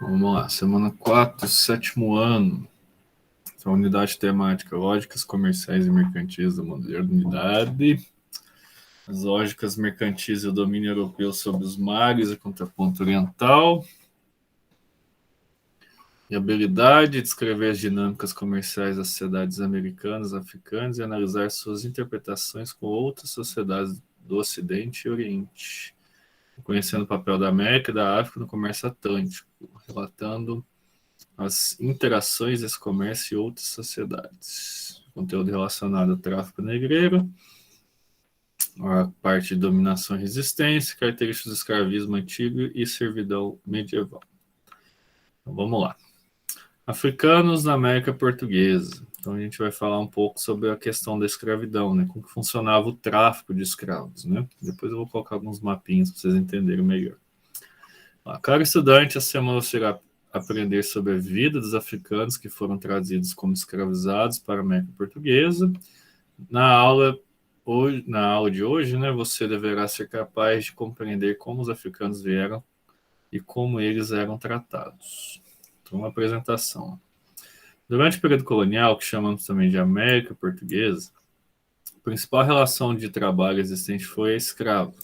Vamos lá, semana 4, sétimo ano. Então, unidade temática, lógicas comerciais e mercantis da modernidade. As lógicas mercantis e o domínio europeu sobre os mares e contraponto oriental. E a habilidade de descrever as dinâmicas comerciais das sociedades americanas, africanas e analisar suas interpretações com outras sociedades do Ocidente e Oriente, conhecendo o papel da América e da África no comércio atlântico, relatando as interações desse comércio e outras sociedades. Conteúdo relacionado ao tráfico negreiro, a parte de dominação e resistência, características do escravismo antigo e servidão medieval. Então, vamos lá. Africanos na América Portuguesa. Então a gente vai falar um pouco sobre a questão da escravidão, né? Como que funcionava o tráfico de escravos, né? Depois eu vou colocar alguns mapinhas para vocês entenderem melhor. Caro estudante, essa semana você irá aprender sobre a vida dos africanos que foram trazidos como escravizados para a América Portuguesa. Na aula de hoje, né, você deverá ser capaz de compreender como os africanos vieram e como eles eram tratados. Então, uma apresentação. Durante o período colonial, que chamamos também de América Portuguesa, a principal relação de trabalho existente foi a escravo.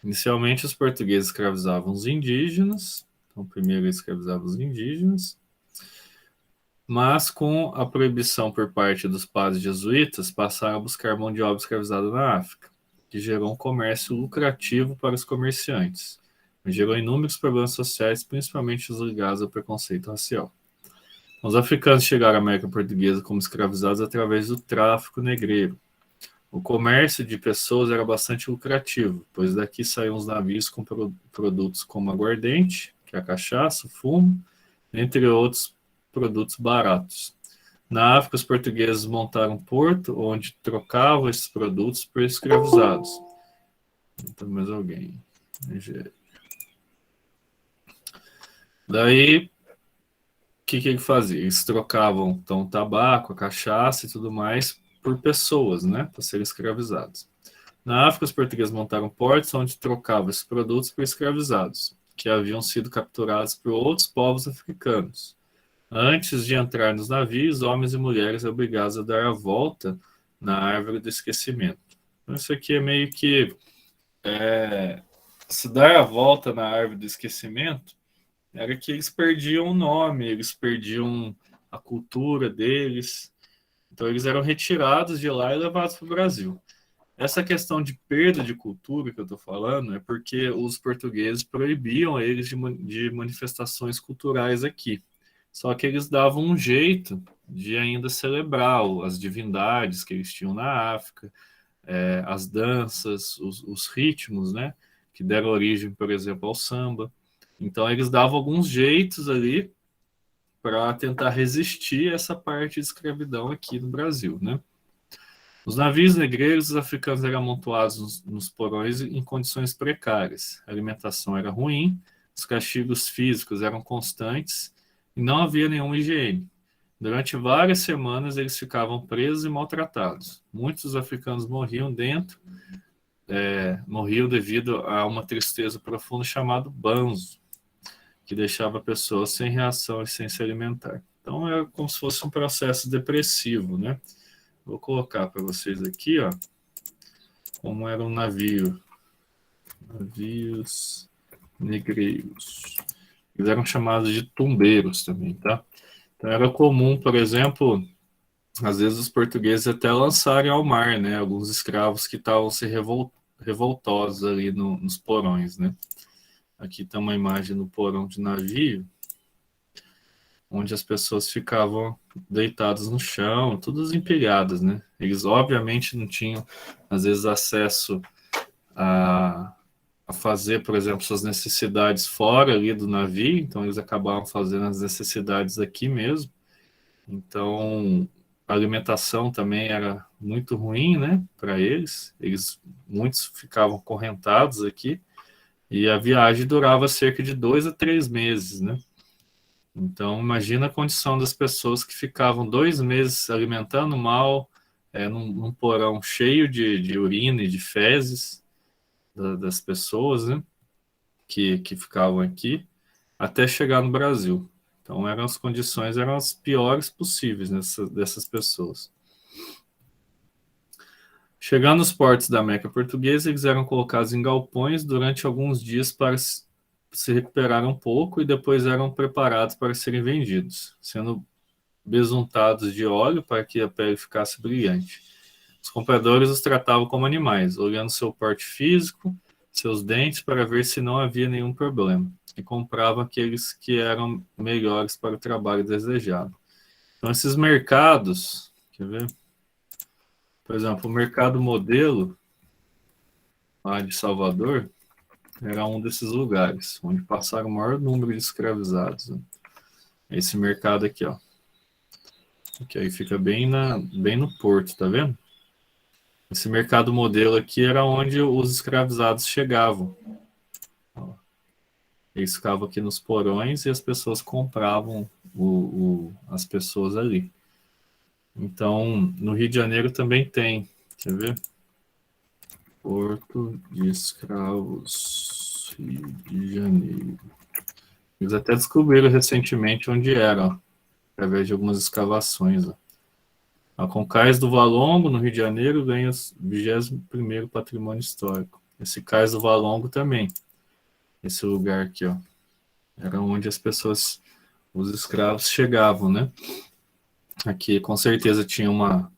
Inicialmente, os portugueses escravizavam os indígenas, então primeiro eles escravizavam os indígenas, mas com a proibição por parte dos padres jesuítas, passaram a buscar mão de obra escravizada na África, que gerou um comércio lucrativo para os comerciantes, mas gerou inúmeros problemas sociais, principalmente os ligados ao preconceito racial. Os africanos chegaram à América Portuguesa como escravizados através do tráfico negreiro. O comércio de pessoas era bastante lucrativo, pois daqui saíam os navios com produtos como aguardente, que é a cachaça, o fumo, entre outros produtos baratos. Na África, os portugueses montaram um porto onde trocavam esses produtos por escravizados. Então, mais alguém. Daí, o que ele fazia? Eles trocavam então o tabaco, a cachaça e tudo mais por pessoas, né, para serem escravizados. Na África, os portugueses montaram portos onde trocavam esses produtos por escravizados, que haviam sido capturados por outros povos africanos. Antes de entrar nos navios, homens e mulheres eram obrigados a dar a volta na árvore do esquecimento. Então, isso aqui é meio que se dar a volta na árvore do esquecimento era que eles perdiam o nome, eles perdiam a cultura deles. Então, eles eram retirados de lá e levados para o Brasil. Essa questão de perda de cultura que eu estou falando é porque os portugueses proibiam eles de manifestações culturais aqui. Só que eles davam um jeito de ainda celebrar as divindades que eles tinham na África, as danças, os ritmos, né, que deram origem, por exemplo, ao samba. Então eles davam alguns jeitos ali para tentar resistir a essa parte de escravidão aqui no Brasil, né? Os navios negreiros, os africanos eram amontoados nos porões em condições precárias. A alimentação era ruim, os castigos físicos eram constantes e não havia nenhuma higiene. Durante várias semanas eles ficavam presos e maltratados. Muitos africanos morriam morriam devido a uma tristeza profunda chamada banzo, que deixava a pessoa sem reação e sem se alimentar. Então é como se fosse um processo depressivo, né? Vou colocar para vocês aqui, ó, como era um navio. Navios negreiros. Eles eram chamados de tumbeiros também, tá? Então era comum, por exemplo, às vezes os portugueses até lançarem ao mar, né? Alguns escravos que estavam se revoltosos ali nos porões, né? Aqui está uma imagem no porão de navio, onde as pessoas ficavam deitadas no chão, todas empilhadas, né? Eles obviamente não tinham, às vezes, acesso a fazer, por exemplo, suas necessidades fora ali do navio, então eles acabavam fazendo as necessidades aqui mesmo. Então, a alimentação também era muito ruim, né, para eles. Muitos ficavam correntados aqui e a viagem durava cerca de 2 a 3 meses, né? Então, imagina a condição das pessoas que ficavam 2 meses se alimentando mal, num porão cheio de urina e de fezes das pessoas, né, que ficavam aqui. até chegar no Brasil. Então, as condições eram as piores possíveis dessas pessoas. Chegando nos portos da Meca Portuguesa, eles eram colocados em galpões durante alguns dias para se recuperar um pouco e depois eram preparados para serem vendidos, sendo besuntados de óleo para que a pele ficasse brilhante. Os compradores os tratavam como animais, olhando seu porte físico, seus dentes para ver se não havia nenhum problema, e compravam aqueles que eram melhores para o trabalho desejado. Então, esses mercados, quer ver? Por exemplo, o mercado modelo lá de Salvador era um desses lugares onde passaram o maior número de escravizados. Né? Esse mercado aqui, ó. Que aí fica bem no porto, tá vendo? Esse mercado modelo aqui era onde os escravizados chegavam. Ó. Eles ficavam aqui nos porões e as pessoas compravam as pessoas ali. Então, no Rio de Janeiro também tem. Quer ver? Porto de Escravos, Rio de Janeiro. Eles até descobriram recentemente onde era, ó, através de algumas escavações. Ó. A Concais do Valongo, no Rio de Janeiro, ganha o 21º Patrimônio Histórico. Esse Cais do Valongo também. Esse lugar aqui, ó. Era onde as pessoas, os escravos chegavam, né? Aqui com certeza tinha uma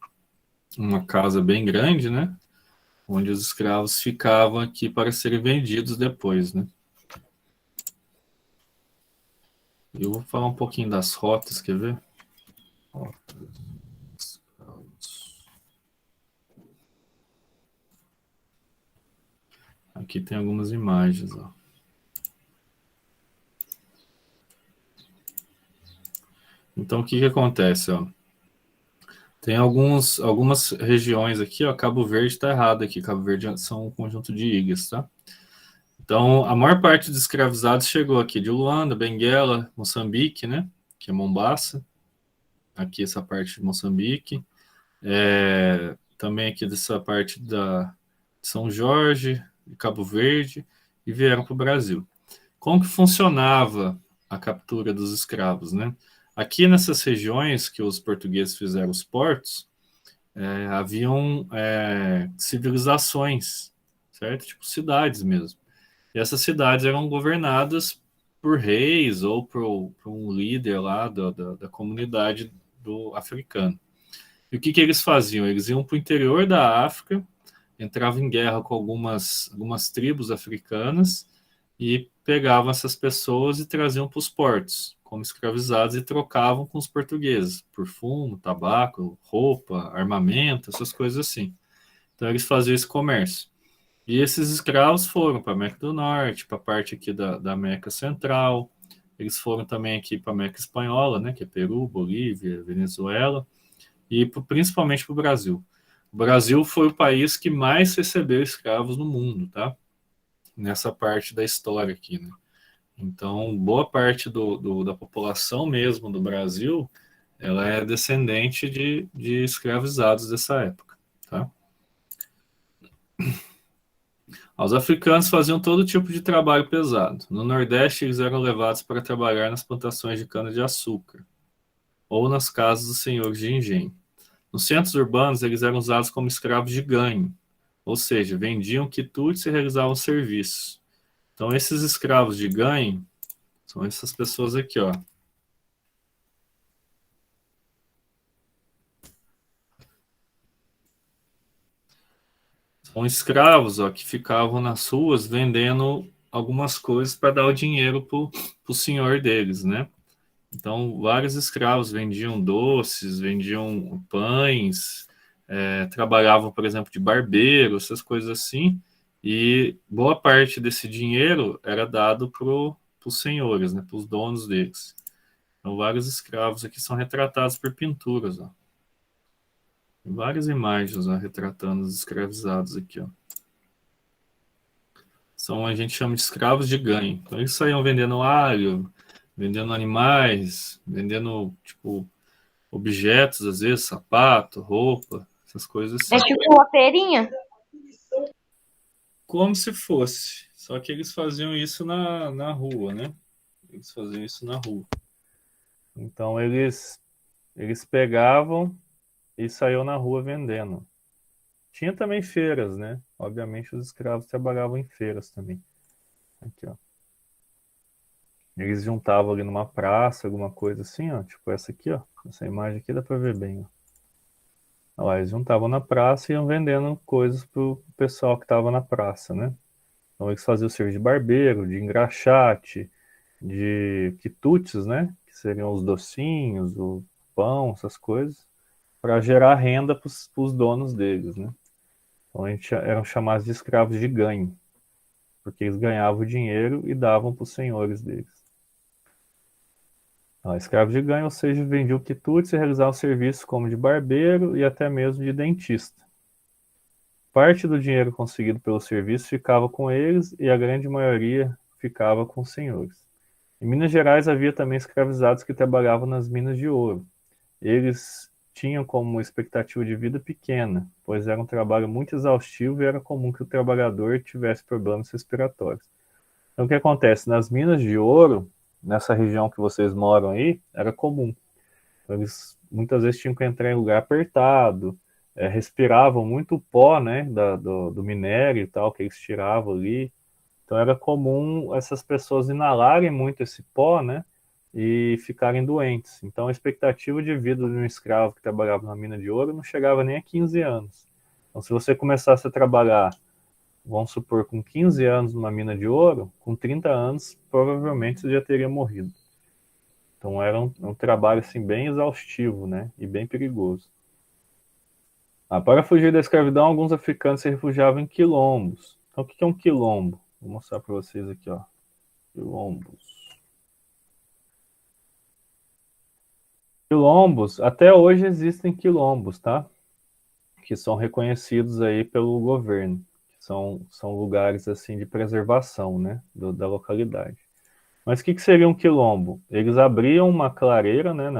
casa bem grande, né? Onde os escravos ficavam aqui para serem vendidos depois, né? Eu vou falar um pouquinho das rotas, quer ver? Rotas. Aqui tem algumas imagens, ó. Então, o que acontece, ó? Tem algumas regiões aqui, ó. Cabo Verde está errado aqui. Cabo Verde são um conjunto de ilhas, tá? Então, a maior parte dos escravizados chegou aqui de Luanda, Benguela, Moçambique, né? Que é Mombaça. Aqui essa parte de Moçambique. Também aqui dessa parte de São Jorge, de Cabo Verde, e vieram para o Brasil. Como que funcionava a captura dos escravos, né? Aqui nessas regiões que os portugueses fizeram os portos, haviam civilizações, certo? Tipo cidades mesmo. E essas cidades eram governadas por reis ou por um líder lá da comunidade do africano. E o que eles faziam? Eles iam para o interior da África, entravam em guerra com algumas tribos africanas e pegavam essas pessoas e traziam para os portos como escravizados e trocavam com os portugueses por fumo, tabaco, roupa, armamento, essas coisas assim. Então eles faziam esse comércio. E esses escravos foram para a América do Norte, para a parte aqui da América Central. Eles foram também aqui para a América Espanhola, né, que é Peru, Bolívia, Venezuela, e principalmente para o Brasil. O Brasil foi o país que mais recebeu escravos no mundo, tá? Nessa parte da história aqui, né? Então, boa parte da população mesmo do Brasil, ela é descendente de escravizados dessa época, tá? Os africanos faziam todo tipo de trabalho pesado. No Nordeste, eles eram levados para trabalhar nas plantações de cana-de-açúcar ou nas casas dos senhores de engenho. Nos centros urbanos, eles eram usados como escravos de ganho, ou seja, vendiam quitutes e realizavam serviços. Então, esses escravos de ganho são essas pessoas aqui, ó. São escravos, ó, que ficavam nas ruas vendendo algumas coisas para dar o dinheiro para o senhor deles, né? Então, vários escravos vendiam doces, vendiam pães, trabalhavam, por exemplo, de barbeiro, essas coisas assim, e boa parte desse dinheiro era dado para os senhores, né, para os donos deles. Então, vários escravos aqui são retratados por pinturas, ó. Tem várias imagens, ó, retratando os escravizados aqui, ó. A gente chama de escravos de ganho. Então, eles saíam vendendo alho, vendendo animais, vendendo, tipo, objetos, às vezes, sapato, roupa, essas coisas É assim. tipo uma feirinha? Como se fosse. Só que eles faziam isso na rua, né? Eles faziam isso na rua. Então eles pegavam e saíam na rua vendendo. Tinha também feiras, né? Obviamente os escravos trabalhavam em feiras também. Aqui, ó. Eles juntavam ali numa praça, alguma coisa assim, ó. Tipo essa aqui, ó. Essa imagem aqui dá pra ver bem, ó. Olha lá, eles juntavam na praça e iam vendendo coisas pro pessoal que tava na praça, né? Então eles faziam o serviço de barbeiro, de engraxate, de quitutes, né? Que seriam os docinhos, o pão, essas coisas, para gerar renda para os donos deles, né? Então eram chamados de escravos de ganho, porque eles ganhavam o dinheiro e davam para os senhores deles. Então, escravos de ganho, ou seja, vendiam quitutes e realizavam serviços como de barbeiro e até mesmo de dentista. Parte do dinheiro conseguido pelo serviço ficava com eles e a grande maioria ficava com os senhores. Em Minas Gerais havia também escravizados que trabalhavam nas minas de ouro. Eles tinham como expectativa de vida pequena, pois era um trabalho muito exaustivo e era comum que o trabalhador tivesse problemas respiratórios. Então, o que acontece? Nas minas de ouro, nessa região que vocês moram aí, era comum. Então, eles muitas vezes tinham que entrar em lugar apertado, respiravam muito pó, né, do minério e tal, que eles tiravam ali. Então, era comum essas pessoas inalarem muito esse pó, né, e ficarem doentes. Então, a expectativa de vida de um escravo que trabalhava na mina de ouro não chegava nem a 15 anos. Então, se você começasse a trabalhar, vamos supor, com 15 anos numa mina de ouro, com 30 anos, provavelmente você já teria morrido. Então, era um trabalho assim, bem exaustivo, né, e bem perigoso. Para fugir da escravidão, alguns africanos se refugiavam em quilombos. Então, o que é um quilombo? Vou mostrar para vocês aqui, ó. Quilombos. Quilombos, até hoje existem quilombos, tá? Que são reconhecidos aí pelo governo, que são lugares assim de preservação, né, da localidade. Mas o que seria um quilombo? Eles abriam uma clareira, né,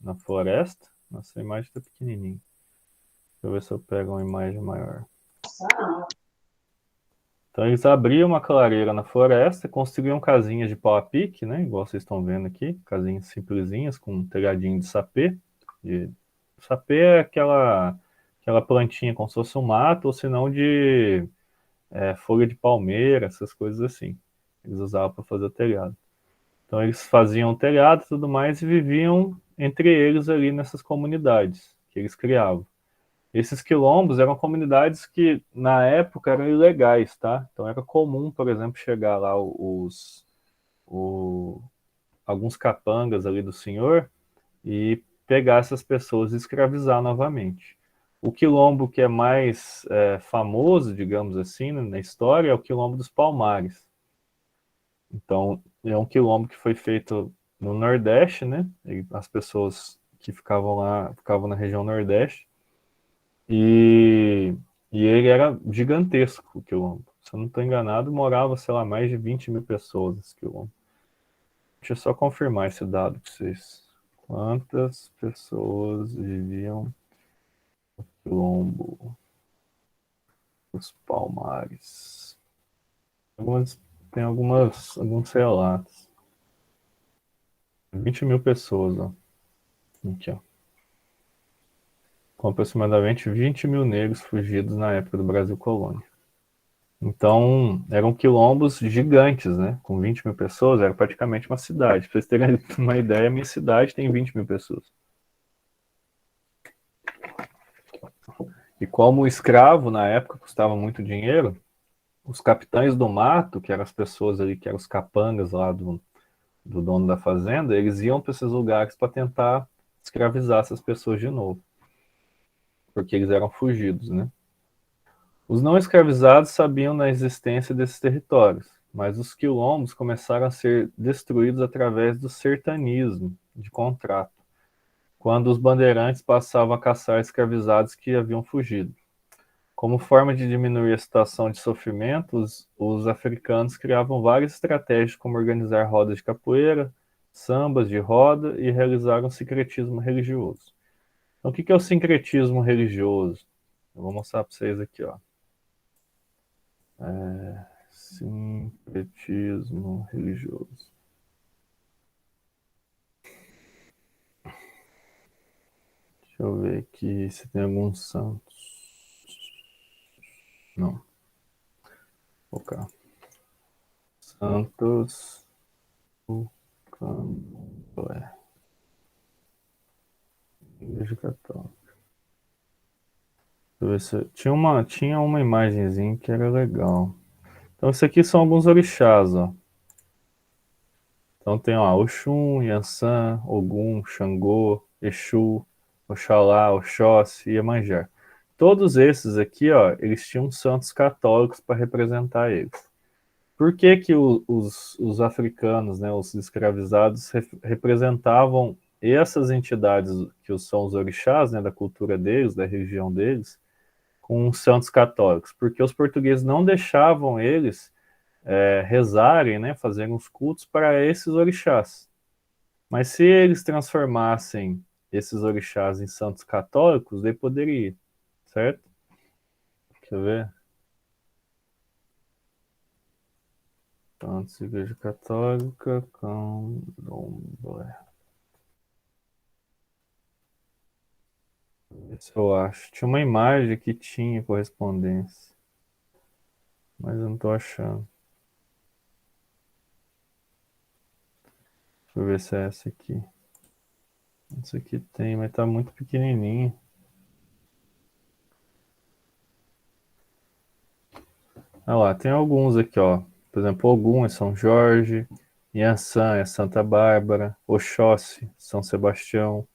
na floresta. Nossa, a imagem está pequenininha. Deixa eu ver se eu pego uma imagem maior. Então eles abriam uma clareira na floresta, construíam casinhas de pau a pique, né, igual vocês estão vendo aqui, casinhas simplesinhas com um telhadinho de sapê. De... Sapê é aquela plantinha como se fosse um mato, ou senão de folha de palmeira, essas coisas assim. Eles usavam para fazer o telhado. Então eles faziam o telhado e tudo mais e viviam entre eles ali nessas comunidades que eles criavam. Esses quilombos eram comunidades que na época eram ilegais, tá? Então era comum, por exemplo, chegar lá o- alguns capangas ali do senhor e pegar essas pessoas e escravizar novamente. O quilombo que é mais famoso, digamos assim, né, na história é o quilombo dos Palmares. Então, é um quilombo que foi feito no Nordeste, né? E as pessoas que ficavam lá, ficavam na região Nordeste, e, e ele era gigantesco, o quilombo. Se eu não estou enganado, morava, sei lá, mais de 20 mil pessoas nesse quilombo. Deixa eu só confirmar esse dado para vocês. Quantas pessoas viviam no quilombo dos Palmares? Tem alguns relatos. 20 mil pessoas, ó. Aqui, ó. Com aproximadamente 20 mil negros fugidos na época do Brasil colônia. Então, eram quilombos gigantes, né? Com 20 mil pessoas, era praticamente uma cidade. Para vocês terem uma ideia, minha cidade tem 20 mil pessoas. E como o escravo, na época, custava muito dinheiro, os capitães do mato, que eram as pessoas ali, que eram os capangas lá do dono da fazenda, eles iam para esses lugares para tentar escravizar essas pessoas de novo. Porque eles eram fugidos, né? Os não escravizados sabiam da existência desses territórios, mas os quilombos começaram a ser destruídos através do sertanismo de contrato, quando os bandeirantes passavam a caçar escravizados que haviam fugido. Como forma de diminuir a situação de sofrimento, os africanos criavam várias estratégias, como organizar rodas de capoeira, sambas de roda e realizar um sincretismo religioso. Então, o que é o sincretismo religioso? Eu vou mostrar para vocês aqui, ó. Sincretismo religioso. Deixa eu ver aqui se tem alguns santos. Não. Vou colocar. Santos do Candomblé. Igreja Católica. Deixa eu ver se... tinha uma imagenzinha que era legal. Então, isso aqui são alguns orixás, ó. Então tem, ó, Oxum, Yansan, Ogum, Xangô, Exu, Oxalá, Oxóssi e Iemanjá. Todos esses aqui, ó, eles tinham santos católicos para representar eles. Por que que os africanos, né, os escravizados, representavam essas entidades que são os orixás, né, da cultura deles, da religião deles, com santos católicos? Porque os portugueses não deixavam eles rezarem, né, fazerem os cultos para esses orixás. Mas se eles transformassem esses orixás em santos católicos, daí poderia, certo? Deixa eu ver. Santos, Igreja Católica, Candomblé. Esse eu acho. Tinha uma imagem que tinha correspondência, mas eu não tô achando. Deixa eu ver se é essa aqui. Essa aqui tem, mas tá muito pequenininha. Ah lá, tem alguns aqui, ó. Por exemplo, Ogum é São Jorge, Yansan é Santa Bárbara, Oxóssi, São Sebastião.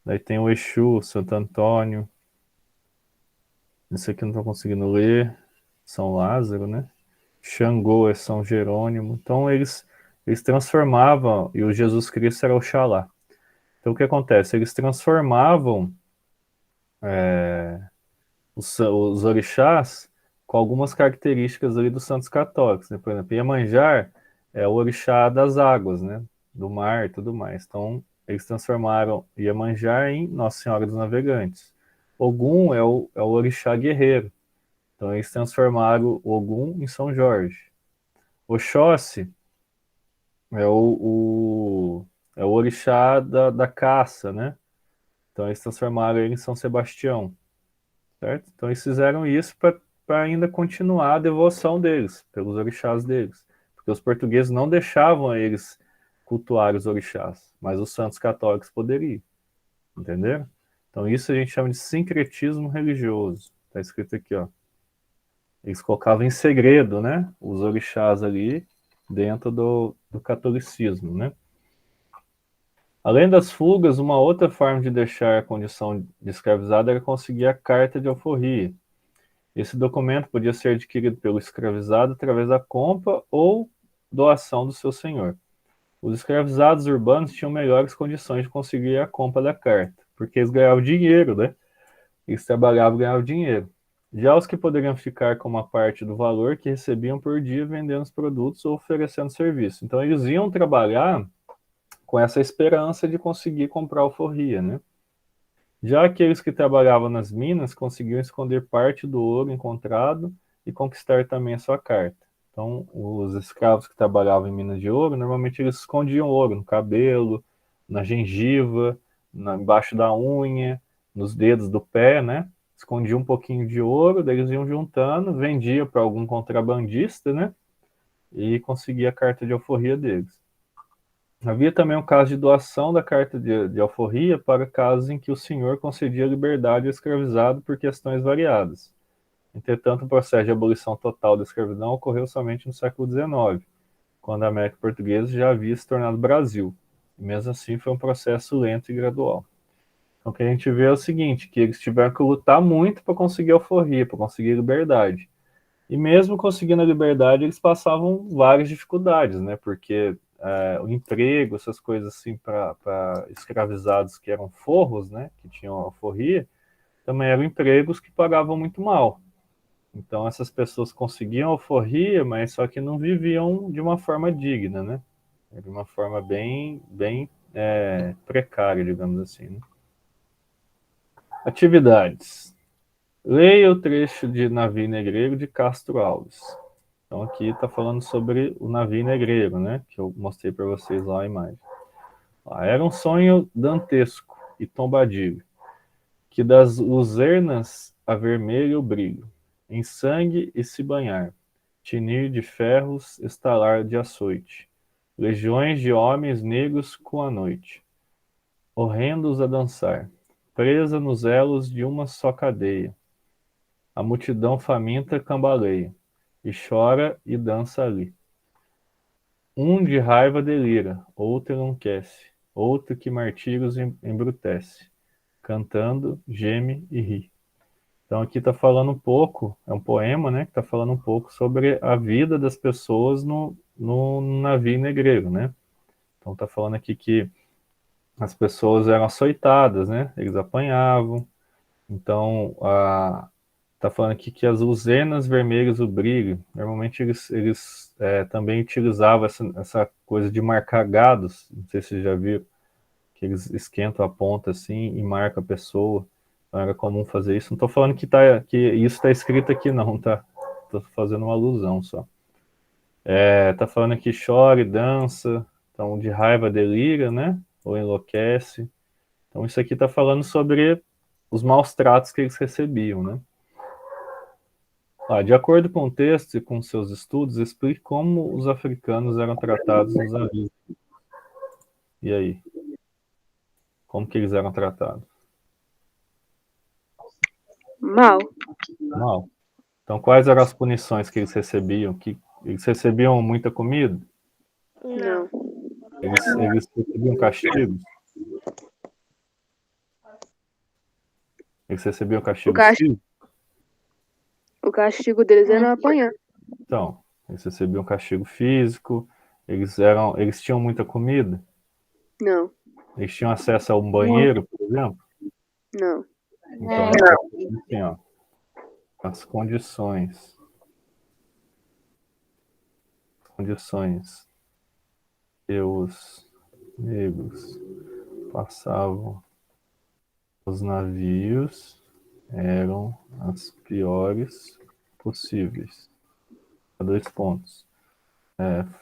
Daí tem o Exu, Santo Antônio. Isso aqui eu não estou conseguindo ler. São Lázaro, né? Xangô é São Jerônimo. Então eles transformavam, e o Jesus Cristo era Oxalá. Então o que acontece? Eles transformavam os orixás com algumas características ali dos santos católicos, né? Por exemplo, Iemanjá é o orixá das águas, né? Do mar e tudo mais. Então, eles transformaram Iemanjá em Nossa Senhora dos Navegantes. Ogum é o orixá guerreiro. Então, eles transformaram Ogum em São Jorge. Oxóssi é é o orixá da caça, né? Então, eles transformaram ele em São Sebastião. Certo? Então eles fizeram isso para ainda continuar a devoção deles, pelos orixás deles. Porque os portugueses não deixavam eles cultuar os orixás, mas os santos católicos poderiam. Entenderam? Então isso a gente chama de sincretismo religioso. Está escrito aqui, ó. Eles colocavam em segredo, né? Os orixás ali dentro do catolicismo, né? Além das fugas, uma outra forma de deixar a condição de escravizado era conseguir a carta de alforria. Esse documento podia ser adquirido pelo escravizado através da compra ou doação do seu senhor. Os escravizados urbanos tinham melhores condições de conseguir a compra da carta, porque eles ganhavam dinheiro, né? Eles trabalhavam e ganhavam dinheiro. Já os que poderiam ficar com uma parte do valor que recebiam por dia vendendo os produtos ou oferecendo serviço. Então eles iam trabalhar com essa esperança de conseguir comprar alforria, né? Já aqueles que trabalhavam nas minas conseguiam esconder parte do ouro encontrado e conquistar também a sua carta. Então, os escravos que trabalhavam em minas de ouro, normalmente eles escondiam ouro no cabelo, na gengiva, embaixo da unha, nos dedos do pé, né? Escondiam um pouquinho de ouro, daí eles iam juntando, vendia para algum contrabandista, né? E conseguia a carta de alforria deles. Havia também um caso de doação da carta de alforria para casos em que o senhor concedia liberdade ao escravizado por questões variadas. Entretanto, o processo de abolição total da escravidão ocorreu somente no século XIX, quando a América Portuguesa já havia se tornado Brasil. E mesmo assim foi um processo lento e gradual. Então o que a gente vê é o seguinte, que eles tiveram que lutar muito para conseguir alforria, para conseguir liberdade. E mesmo conseguindo a liberdade, eles passavam várias dificuldades, né? Porque o emprego, essas coisas assim, para escravizados que eram forros, né? Que tinham alforria, também eram empregos que pagavam muito mal. Então, essas pessoas conseguiam alforria, mas só que não viviam de uma forma digna, né? De uma forma bem precária, digamos assim. Né? Atividades. Leia o trecho de Navio Negreiro de Castro Alves. Então aqui está falando sobre o navio negreiro, né? Que eu mostrei para vocês lá a imagem. Era um sonho dantesco e tombadilho. que das luzernas a vermelho brilho, em sangue e se banhar, tinir de ferros, estalar de açoite, legiões de homens negros com a noite, horrendos a dançar, presa nos elos de uma só cadeia, a multidão faminta cambaleia, e chora e dança ali. Um de raiva delira, outro enlouquece, outro que martírios embrutece, cantando, geme e ri. Então aqui está falando um pouco, é um poema, né, que está falando um pouco sobre a vida das pessoas no navio negreiro, né? Então está falando aqui que as pessoas eram açoitadas, né? Eles apanhavam. Então está falando aqui que as luzenas vermelhas, o brilho, normalmente eles também utilizavam essa coisa de marcar gados, não sei se vocês já viram, que eles esquentam a ponta assim e marcam a pessoa. Então era comum fazer isso. Não estou falando que isso está escrito aqui, não, tá? Estou fazendo uma alusão só. Tá falando aqui chora e dança, então de raiva delira, né? Ou enlouquece. Então isso aqui está falando sobre os maus tratos que eles recebiam, né? De acordo com o texto e com seus estudos, explique como os africanos eram tratados nos navios. E aí? Como que eles eram tratados? Mal. Mal. Então, quais eram as punições que eles recebiam? Que eles recebiam muita comida? Não. Eles recebiam castigos? Eles recebiam castigos físicos? O castigo deles era apanhar. Então, eles recebiam castigo físico. Eles tinham muita comida? Não. Eles tinham acesso a um banheiro, por exemplo? Não. Então, assim, ó, as condições que os negros passavam os navios eram as piores possíveis. A 2 pontos.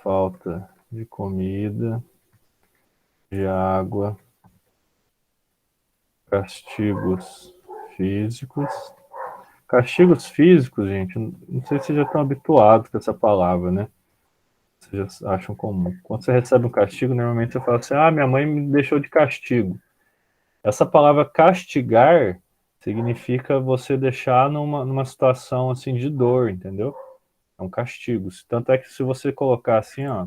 Falta de comida, de água, castigos físicos. Castigos físicos, gente, não sei se vocês já estão habituados com essa palavra, né? Vocês já acham comum. Quando você recebe um castigo, normalmente você fala assim: minha mãe me deixou de castigo. Essa palavra castigar significa você deixar numa situação assim de dor, entendeu? É um castigo. Tanto é que se você colocar assim, ó,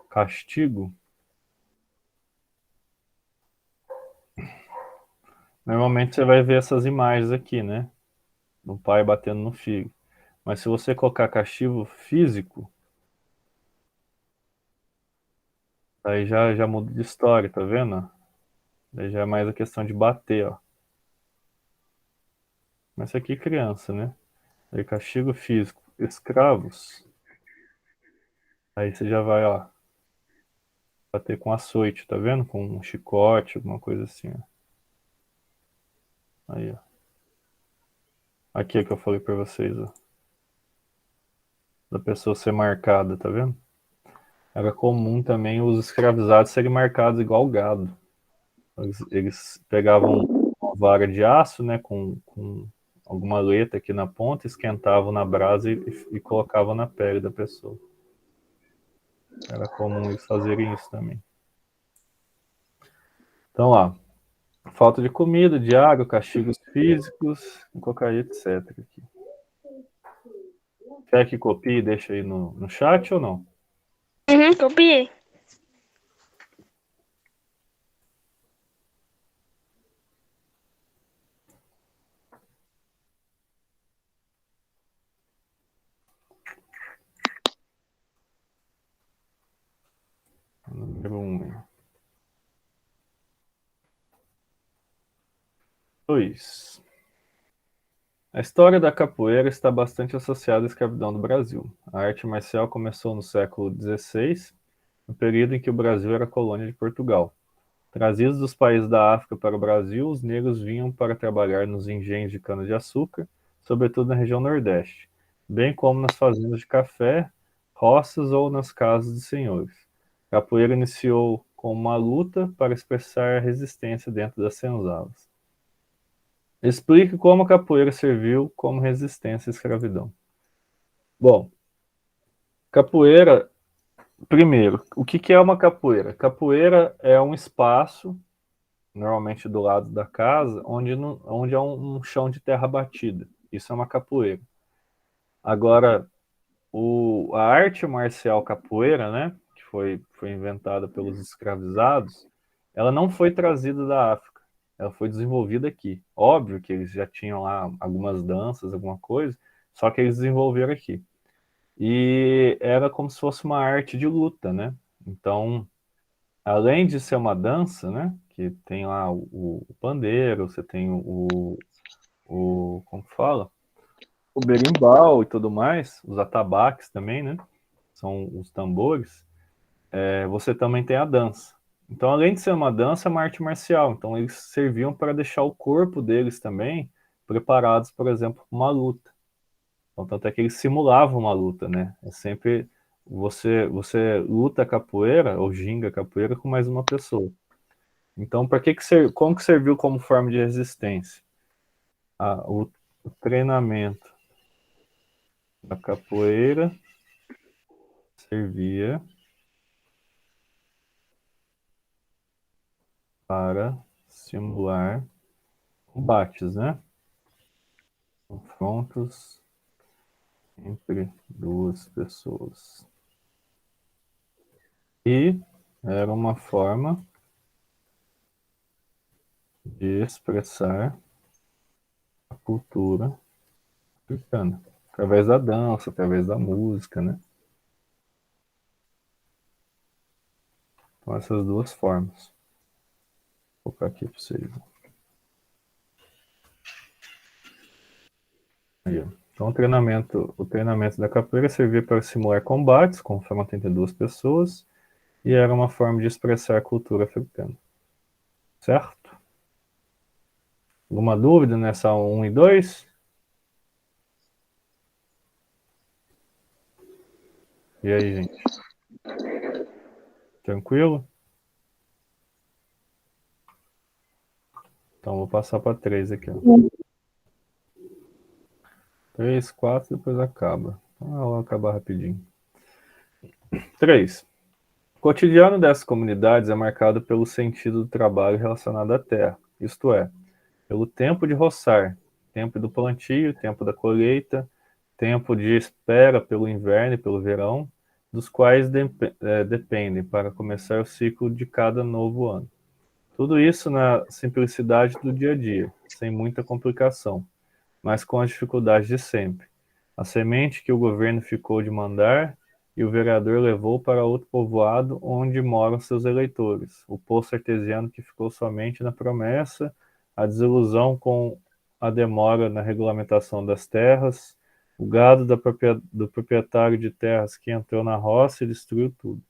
castigo, normalmente você vai ver essas imagens aqui, né? Do pai batendo no filho. Mas se você colocar castigo físico, aí já muda de história, tá vendo? Daí já é mais a questão de bater, ó. Mas isso aqui é criança, né? Aí castigo físico, escravos. Aí você já vai, ó, bater com açoite, tá vendo? Com um chicote, alguma coisa assim, ó. Aí, ó. Aqui é que eu falei pra vocês, ó. Da pessoa ser marcada, tá vendo? Era comum também os escravizados serem marcados igual gado. Eles pegavam uma vara de aço, né, com alguma letra aqui na ponta, esquentavam na brasa e colocavam na pele da pessoa. Era comum eles fazerem isso também. Então, lá, falta de comida, de água, castigos físicos, qualquer etc. Aqui. Quer que copie e deixe aí no chat ou não? Copiei. Número 1. 2. A história da capoeira está bastante associada à escravidão do Brasil. A arte marcial começou no século XVI, no período em que o Brasil era colônia de Portugal. Trazidos dos países da África para o Brasil, os negros vinham para trabalhar nos engenhos de cana-de-açúcar, sobretudo na região Nordeste, bem como nas fazendas de café, roças ou nas casas de senhores. A capoeira iniciou como uma luta para expressar resistência dentro das senzalas. Explique como a capoeira serviu como resistência à escravidão. Bom, capoeira, primeiro, o que é uma capoeira? Capoeira é um espaço, normalmente do lado da casa, onde há um chão de terra batida. Isso é uma capoeira. Agora, a arte marcial capoeira, né, que foi inventada pelos escravizados, ela não foi trazida da África, ela foi desenvolvida aqui. Óbvio que eles já tinham lá algumas danças, alguma coisa, só que eles desenvolveram aqui. E era como se fosse uma arte de luta, né? Então, além de ser uma dança, né, que tem lá o pandeiro, você tem como fala? O berimbau e tudo mais, os atabaques também, né? São os tambores. Você também tem a dança. Então, além de ser uma dança, é uma arte marcial. Então, eles serviam para deixar o corpo deles também preparados, por exemplo, para uma luta. Então, tanto é que eles simulavam uma luta, né? É sempre você luta capoeira ou ginga capoeira com mais uma pessoa. Então, como que serviu como forma de resistência? O treinamento da capoeira servia para simular combates, né? Confrontos entre duas pessoas. E era uma forma de expressar a cultura africana, através da dança, através da música, né? Então, essas duas formas. Vou colocar aqui para vocês. Aí, ó. Então, o treinamento da capoeira servia para simular combates, confronto entre duas pessoas, e era uma forma de expressar a cultura africana. Certo? Alguma dúvida nessa 1 e 2? E aí, gente? Tranquilo? Então, vou passar para 3 aqui, ó. 3, 4, depois acaba. Então, ela vai acabar rapidinho. 3. O cotidiano dessas comunidades é marcado pelo sentido do trabalho relacionado à terra, isto é, pelo tempo de roçar, tempo do plantio, tempo da colheita, tempo de espera pelo inverno e pelo verão, dos quais dependem para começar o ciclo de cada novo ano. Tudo isso na simplicidade do dia a dia, sem muita complicação, mas com as dificuldades de sempre. A semente que o governo ficou de mandar e o vereador levou para outro povoado onde moram seus eleitores. O poço artesiano que ficou somente na promessa, a desilusão com a demora na regulamentação das terras, o gado do proprietário de terras que entrou na roça e destruiu tudo.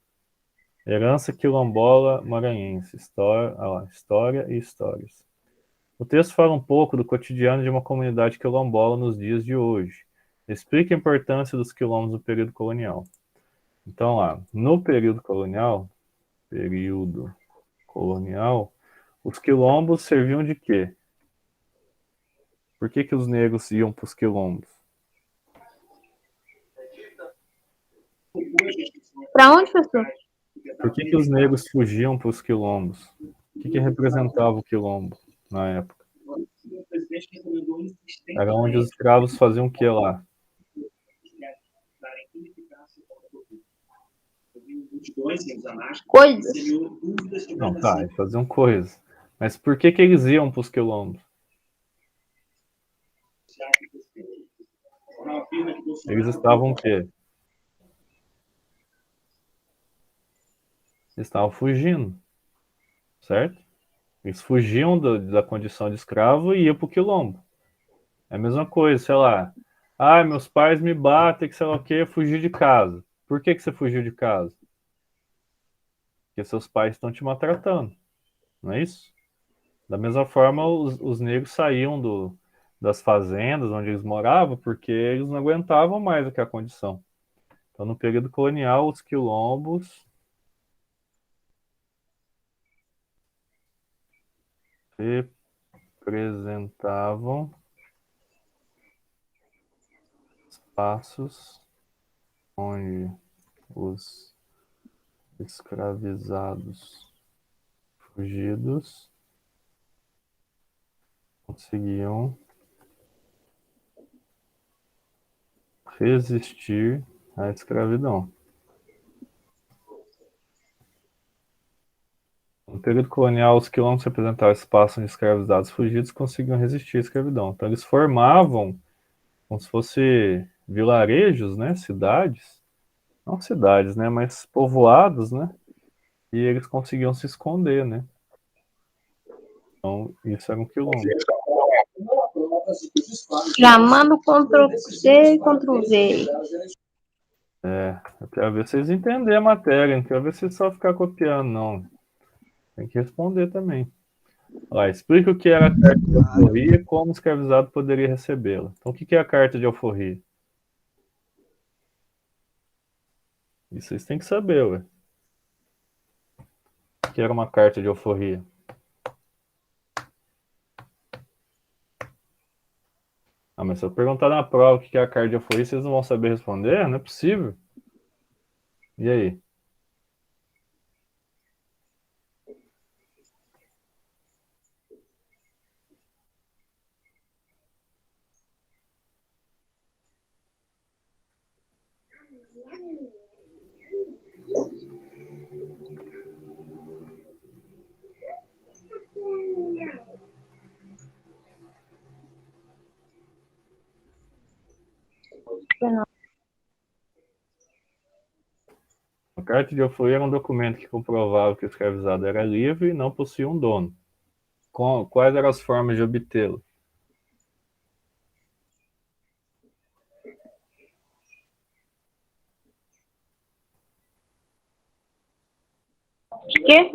Herança quilombola maranhense, história e histórias. O texto fala um pouco do cotidiano de uma comunidade quilombola nos dias de hoje. Explica a importância dos quilombos no período colonial. Então, lá, no período colonial, os quilombos serviam de quê? Por que os negros iam para os quilombos? Pra onde, professor? Por que os negros fugiam para os quilombos? O que representava o quilombo na época? Era onde os escravos faziam o que lá? Coisas. Não, tá, eles faziam coisas. Mas por que eles iam para os quilombos? Eles estavam o quê? Eles estavam fugindo, certo? Eles fugiam da condição de escravo e iam para o quilombo. É a mesma coisa, sei lá. Ah, meus pais me batem, que sei lá o quê, eu fugi de casa. Por que você fugiu de casa? Porque seus pais estão te maltratando, não é isso? Da mesma forma, os negros saíam das fazendas onde eles moravam porque eles não aguentavam mais aquela condição. Então, no período colonial, os quilombos representavam espaços onde os escravizados fugidos conseguiam resistir à escravidão. No período colonial, os quilômetros representavam espaços onde escravizados fugidos conseguiam resistir à escravidão. Então, eles formavam como se fosse vilarejos, né? Cidades. Não cidades, né? Mas povoados, né? E eles conseguiam se esconder, né? Então, isso era um quilômetro. Já manda o Ctrl+C e Ctrl+V. Eu quero ver vocês entenderem a matéria, não quero ver vocês só ficar copiando, não. Tem que responder também. Lá, explica o que era a carta de alforria e como o escravizado poderia recebê-la. Então, o que é a carta de alforria? Isso vocês têm que saber, ué. O que era uma carta de alforria? Ah, mas se eu perguntar na prova o que é a carta de alforria, vocês não vão saber responder? Não é possível. E aí? A carta de alforria era um documento que comprovava que o escravizado era livre e não possuía um dono. Quais eram as formas de obtê-lo? Quê?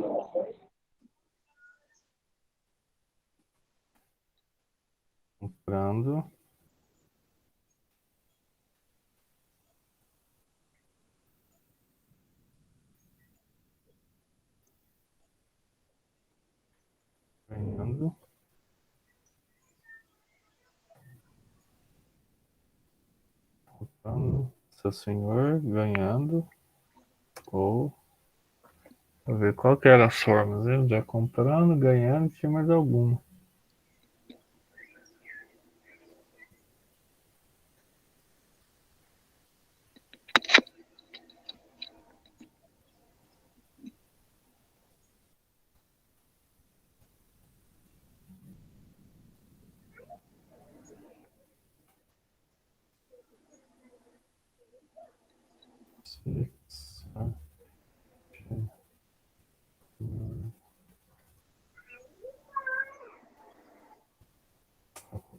Comprando, ganhando, comprando, seu senhor ganhando, ou vou ver qual que eram as formas, né? Já comprando, ganhando, tinha mais alguma.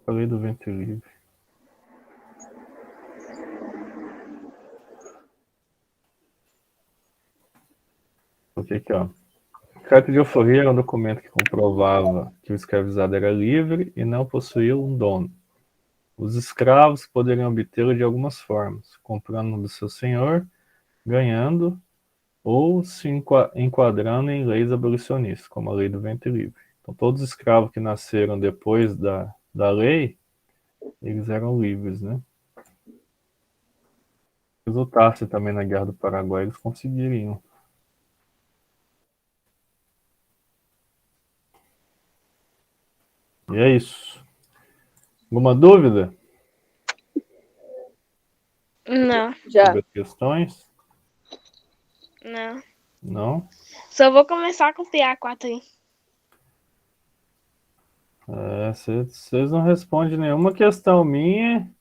Falei do ventre livre. O que que ó? Carta de alforria era um documento que comprovava que o escravizado era livre e não possuía um dono. Os escravos poderiam obtê-lo de algumas formas, comprando do seu senhor, ganhando ou se enquadrando em leis abolicionistas, como a lei do ventre livre. Então, todos os escravos que nasceram depois da lei, eles eram livres, né? Se resultasse também na Guerra do Paraguai, eles conseguiriam. E é isso. Alguma dúvida Não, Já. sobre as questões? não. Não? Só vou começar a copiar a 4 aí. Vocês não respondem nenhuma questão minha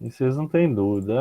e vocês não têm dúvida.